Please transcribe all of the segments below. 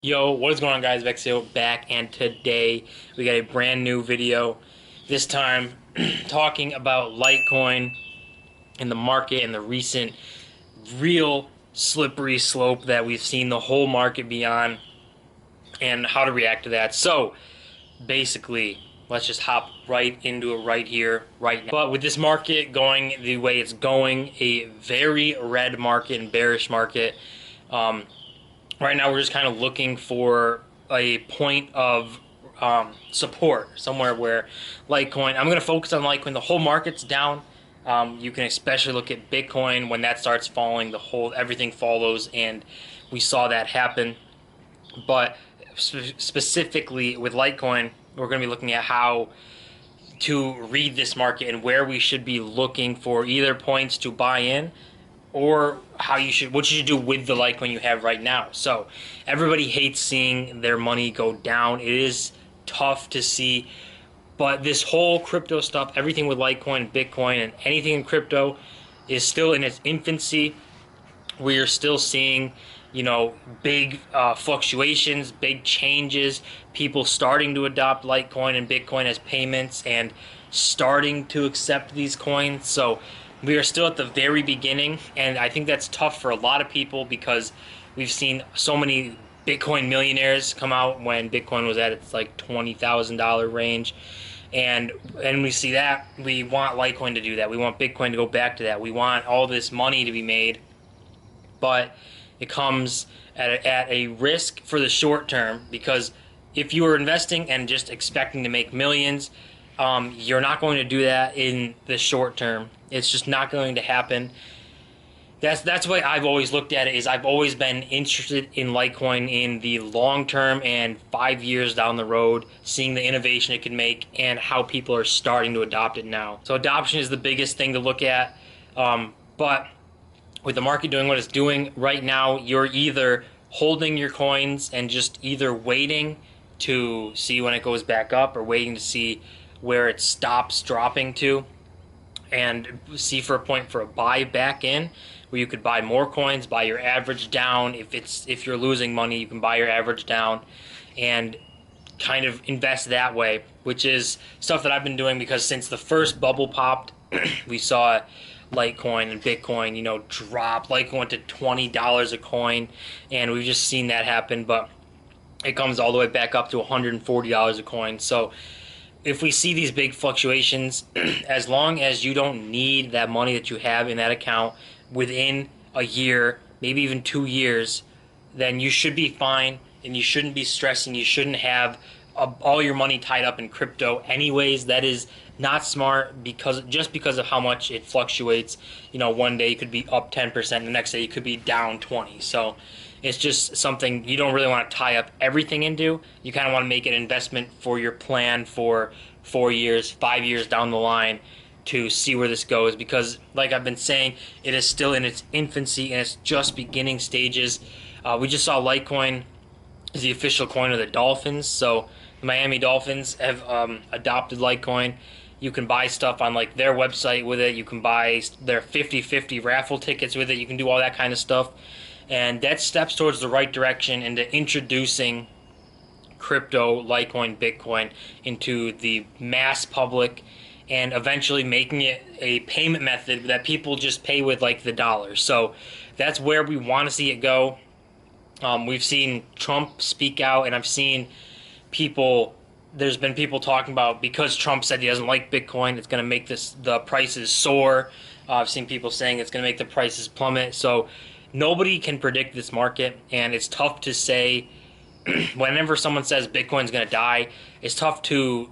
Yo, what is going on, guys? Bexio back, and today we got a brand new video. This time talking about Litecoin and the market and the recent real slippery slope that we've seen the whole market be on and how to react to that. So basically, let's just hop right into it right here, right now. But with this market going the way it's going, a very red market and bearish market, right now we're just kind of looking for a point of support somewhere where Litecoin. I'm going to focus on Litecoin. The whole market's down. You can especially look at Bitcoin. When that starts falling, everything follows, and we saw that happen. But specifically with Litecoin, we're going to be looking at how to read this market and where we should be looking for either points to buy in or what you should do with the Litecoin you have right now. So everybody hates seeing their money go down. It is tough to see, but this whole crypto stuff, everything with Litecoin, Bitcoin, and anything in crypto is still in its infancy. We are still seeing, big fluctuations, big changes, people starting to adopt Litecoin and Bitcoin as payments and starting to accept these coins. So we are still at the very beginning, and I think that's tough for a lot of people because we've seen so many Bitcoin millionaires come out when Bitcoin was at its like $20,000 range. And we see that. We want Litecoin to do that. We want Bitcoin to go back to that. We want all this money to be made, but it comes at a risk for the short term, because if you are investing and just expecting to make millions, you're not going to do that in the short term. It's just not going to happen. That's what I've always looked at it, is I've always been interested in Litecoin in the long term and 5 years down the road, seeing the innovation it can make and how people are starting to adopt it now. So adoption is the biggest thing to look at. But with the market doing what it's doing right now, you're either holding your coins and just either waiting to see when it goes back up or waiting to see where it stops dropping to and see for a point for a buy back in, where you could buy more coins, buy your average down. If you're losing money, you can buy your average down and kind of invest that way, which is stuff that I've been doing, because since the first bubble popped, we saw Litecoin and Bitcoin, drop. Litecoin went to $20 a coin, and we've just seen that happen, but it comes all the way back up to $140 a coin. So if we see these big fluctuations, as long as you don't need that money that you have in that account within a year, maybe even 2 years, then you should be fine, and you shouldn't be stressing. You shouldn't have all your money tied up in crypto anyways. That is not smart, because of how much it fluctuates. One day you could be up 10%, the next day you could be down 20. So it's just something you don't really want to tie up everything into. You kind of want to make an investment for your plan for 4 years, 5 years down the line, to see where this goes, because like I've been saying, it is still in its infancy and it's just beginning stages. We just saw Litecoin is the official coin of the Dolphins, so the Miami Dolphins have adopted Litecoin. You can buy stuff on like their website with it. You can buy their 50/50 raffle tickets with it. You can do all that kind of stuff, and that steps towards the right direction into introducing crypto, Litecoin, Bitcoin into the mass public, and eventually making it a payment method that people just pay with, like the dollar. So that's where we want to see it go. We've seen Trump speak out, and I've seen there's been people talking about, because Trump said he doesn't like Bitcoin, it's going to make the prices soar. I've seen people saying it's going to make the prices plummet. So nobody can predict this market, and it's tough to say. Whenever someone says Bitcoin's going to die, it's tough to,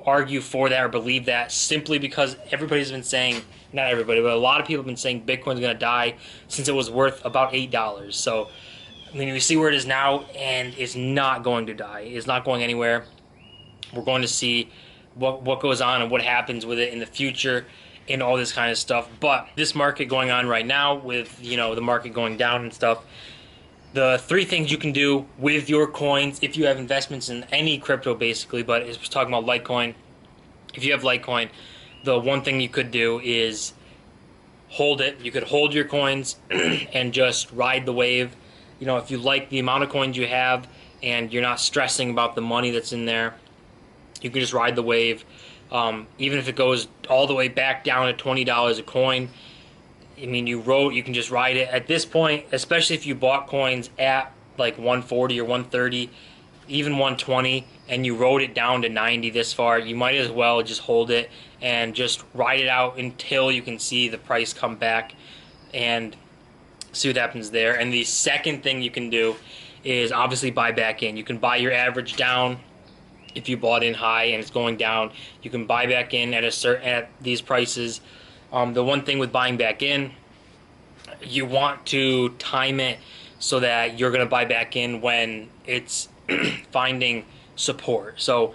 argue for that or believe that, simply because everybody's been saying, not everybody, but a lot of people have been saying Bitcoin's going to die since it was worth about $8. So, we see where it is now, and it's not going to die. It's not going anywhere. We're going to see what goes on and what happens with it in the future and all this kind of stuff. But this market going on right now, with, the market going down and stuff, the 3 things you can do with your coins, if you have investments in any crypto basically, but it's talking about Litecoin. If you have Litecoin, the one thing you could do is hold it. You could hold your coins and just ride the wave you know, if you like the amount of coins you have and you're not stressing about the money that's in there, you can just ride the wave. Even if it goes all the way back down to $20 a coin, I mean, you can just ride it. At this point, especially if you bought coins at like 140 or 130, even 120, and you rode it down to 90 this far, you might as well just hold it and just ride it out until you can see the price come back and see what happens there. And the second thing you can do is obviously buy back in. You can buy your average down. If you bought in high and it's going down, you can buy back in at these prices. The one thing with buying back in, you want to time it so that you're going to buy back in when it's finding support. So,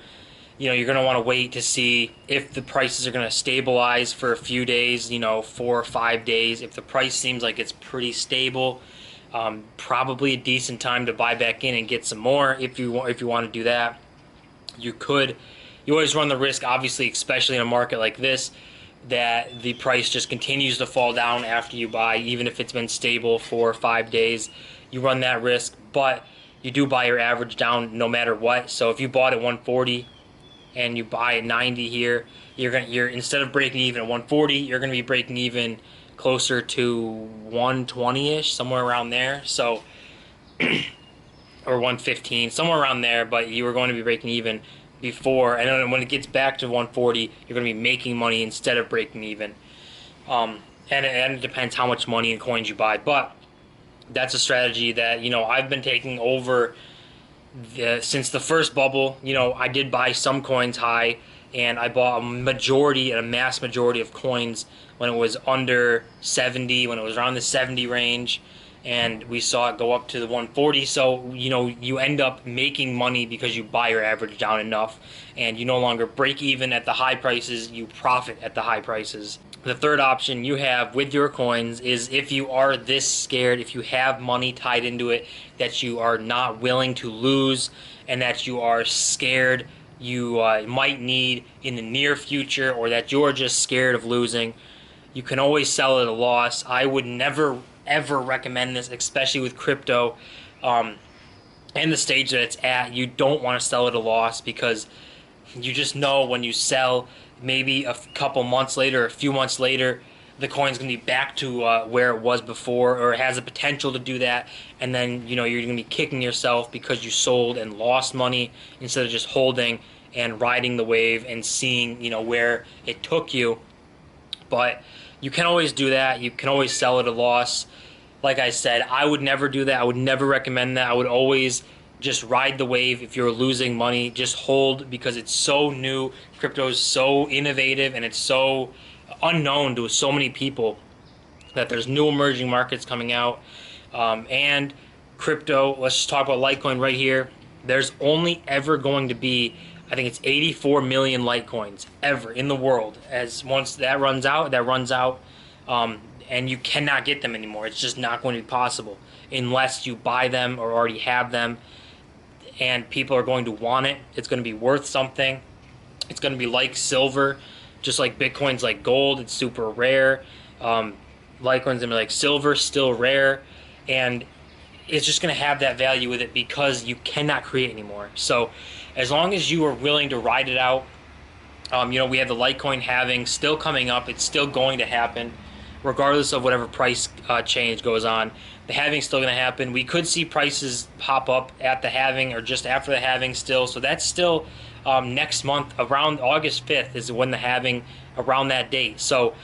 you know, you're going to want to wait to see if the prices are going to stabilize for a few days, you know, 4 or 5 days. If the price seems like it's pretty stable, probably a decent time to buy back in and get some more. If you want to do that, you always run the risk, obviously, especially in a market like this, that the price just continues to fall down after you buy, even if it's been stable for 5 days. You run that risk, but you do buy your average down no matter what. So if you bought at 140 and you buy at 90 here, you're instead of breaking even at 140, you're going to be breaking even closer to 120-ish, somewhere around there. So or 115, somewhere around there, but you were going to be breaking even before, and then when it gets back to 140, you're going to be making money instead of breaking even. And it depends how much money and coins you buy, but that's a strategy that, you know, I've been taking over since the first bubble. You know, I did buy some coins high, and I bought a mass majority of coins when it was under 70, when it was around the 70 range, and we saw it go up to the 140. So, you know, you end up making money because you buy your average down enough, and you no longer break even at the high prices, you profit at the high prices. The third option you have with your coins is, if you are this scared, if you have money tied into it that you are not willing to lose, and that you are scared you might need in the near future, or that you're just scared of losing, you can always sell at a loss. I would never ever recommend this, especially with crypto and the stage that it's at. You don't want to sell at a loss, because you just know when you sell, maybe a couple months later, a few months later, the coin's going to be back to where it was before, or it has the potential to do that, and then, you know, you're going to be kicking yourself because you sold and lost money instead of just holding and riding the wave and seeing, you know, where it took you. But you can always do that. You can always sell at a loss. Like I said, I would never do that. I would never recommend that. I would always just ride the wave. If you're losing money, just hold, because it's so new. Crypto is so innovative, and it's so unknown to so many people that there's new emerging markets coming out. And crypto, let's just talk about Litecoin right here. There's only ever going to be, I think it's 84 million Litecoins ever in the world. As once that runs out, and you cannot get them anymore. It's just not going to be possible unless you buy them or already have them, and people are going to want it. It's going to be worth something. It's going to be like silver, just like Bitcoin's like gold. It's super rare. Litecoin's going to be like silver, still rare, and it's just going to have that value with it because you cannot create anymore. So as long as you are willing to ride it out, you know, we have the Litecoin halving still coming up. It's still going to happen regardless of whatever price change goes on. The halving's still going to happen. We could see prices pop up at the halving or just after the halving still. So that's still next month, around August 5th is when the halving, around that date. So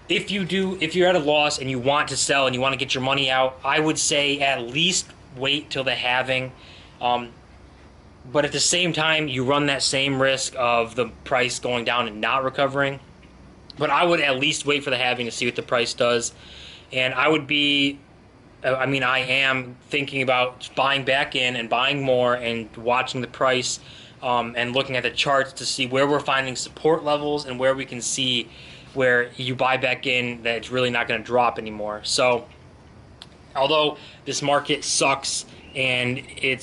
if you're at a loss and you want to sell and you want to get your money out, I would say at least wait till the halving. But at the same time, you run that same risk of the price going down and not recovering. But I would at least wait for the halving to see what the price does. And I am thinking about buying back in and buying more and watching the price and looking at the charts to see where we're finding support levels and where we can see where you buy back in that it's really not going to drop anymore. So although this market sucks and it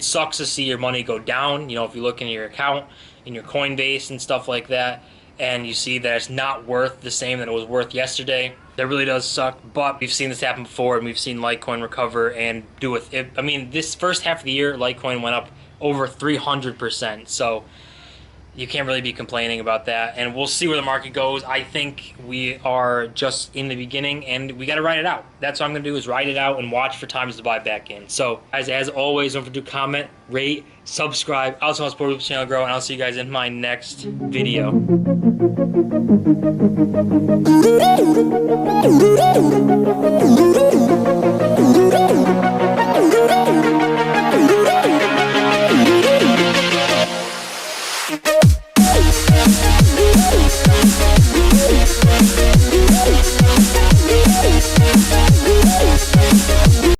sucks to see your money go down, you know, if you look in your account, in your Coinbase and stuff like that, and you see that it's not worth the same that it was worth yesterday, that really does suck. But we've seen this happen before, and we've seen Litecoin recover and do with it. I mean, this first half of the year, Litecoin went up over 300%. So you can't really be complaining about that. And we'll see where the market goes. I think we are just in the beginning, and we got to ride it out. That's what I'm going to do, is ride it out and watch for times to buy back in. So, guys, as always, don't forget to comment, rate, subscribe. I also want to support the channel grow, and I'll see you guys in my next video.